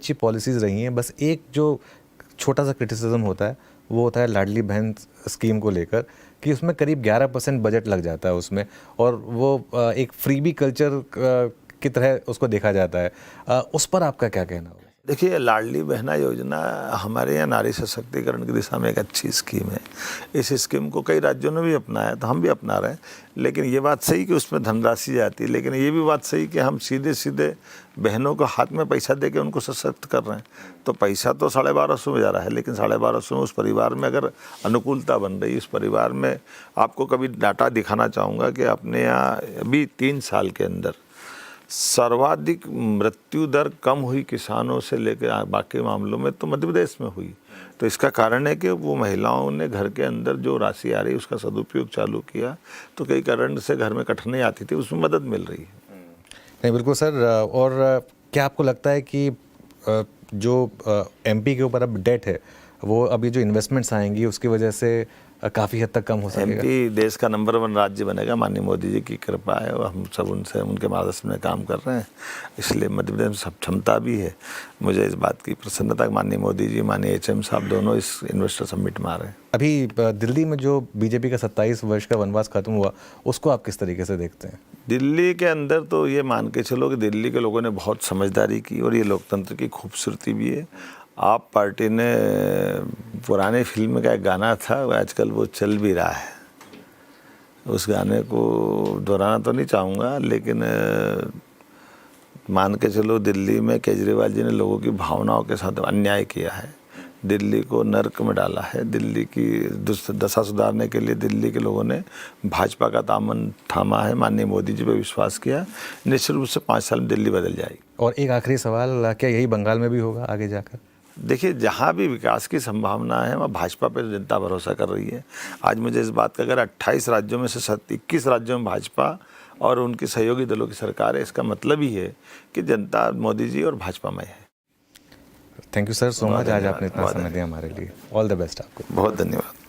अच्छी पॉलिसीज़ रही हैं, बस एक जो छोटा सा क्रिटिसिज्म होता है वो होता है लाडली बहन स्कीम को लेकर कि उसमें करीब 11% बजट लग जाता है उसमें, और वो एक फ्रीबी कल्चर की तरह उसको देखा जाता है। उस पर आपका क्या कहना होगा? देखिए, लाडली बहना योजना हमारे यहाँ नारी सशक्तिकरण की दिशा में एक अच्छी स्कीम है। इस स्कीम को कई राज्यों ने भी अपनाया, तो हम भी अपना रहे हैं। लेकिन ये बात सही कि उसमें धनराशि जाती है, लेकिन ये भी बात सही कि हम सीधे सीधे बहनों को हाथ में पैसा दे के उनको सशक्त कर रहे हैं। तो पैसा तो 1250 में जा रहा है, लेकिन 1250 में उस परिवार में अगर अनुकूलता बन रही, उस परिवार में आपको कभी डाटा दिखाना चाहूँगा कि अपने यहाँ अभी 3 साल के अंदर सर्वाधिक मृत्यु दर कम हुई किसानों से लेकर बाकी मामलों में तो मध्य प्रदेश में हुई। तो इसका कारण है कि वो महिलाओं ने घर के अंदर जो राशि आ रही उसका सदुपयोग चालू किया, तो कई कारण से घर में कठिनाई आती थी, उसमें मदद मिल रही है। नहीं, बिल्कुल सर। और क्या आपको लगता है कि जो एमपी के ऊपर अब डेट है वो अभी जो इन्वेस्टमेंट्स आएंगी उसकी वजह से काफ़ी हद तक कम हो सकेगा? एमपी देश का नंबर 1 राज्य बनेगा, माननीय मोदी जी की कृपा है और हम सब उनके मार्गदर्शन में काम कर रहे हैं, इसलिए मध्य प्रदेश में सब क्षमता भी है। मुझे इस बात की प्रसन्नता कि माननीय मोदी जी, माननीय एचएम साहब दोनों इस इन्वेस्टर समिट में आ रहे हैं। अभी दिल्ली में जो बीजेपी का 27 वर्ष का वनवास खत्म हुआ, उसको आप किस तरीके से देखते हैं? दिल्ली के अंदर तो ये मान के चलो कि दिल्ली के लोगों ने बहुत समझदारी की और ये लोकतंत्र की खूबसूरती भी है। आप पार्टी ने पुराने फिल्म का एक गाना था, आजकल वो चल भी रहा है, उस गाने को दोहराना तो नहीं चाहूँगा, लेकिन मान के चलो दिल्ली में केजरीवाल जी ने लोगों की भावनाओं के साथ अन्याय किया है, दिल्ली को नर्क में डाला है। दिल्ली की दशा सुधारने के लिए दिल्ली के लोगों ने भाजपा का दामन थामा है, माननीय मोदी जी पे विश्वास किया। निश्चित रूप से 5 साल में दिल्ली बदल जाएगी। और एक आखिरी सवाल, क्या यही बंगाल में भी होगा आगे जाकर? देखिए, जहाँ भी विकास की संभावना है वहाँ भाजपा पे जनता भरोसा कर रही है। आज मुझे इस बात का, अगर 28 राज्यों में से 21 राज्यों में भाजपा और उनके सहयोगी दलों की सरकार है, इसका मतलब ही है कि जनता मोदी जी और भाजपा में है। Thank you sir so much, आज आपने इतना समय दिया हमारे लिए। ऑल द बेस्ट आपको। बहुत धन्यवाद।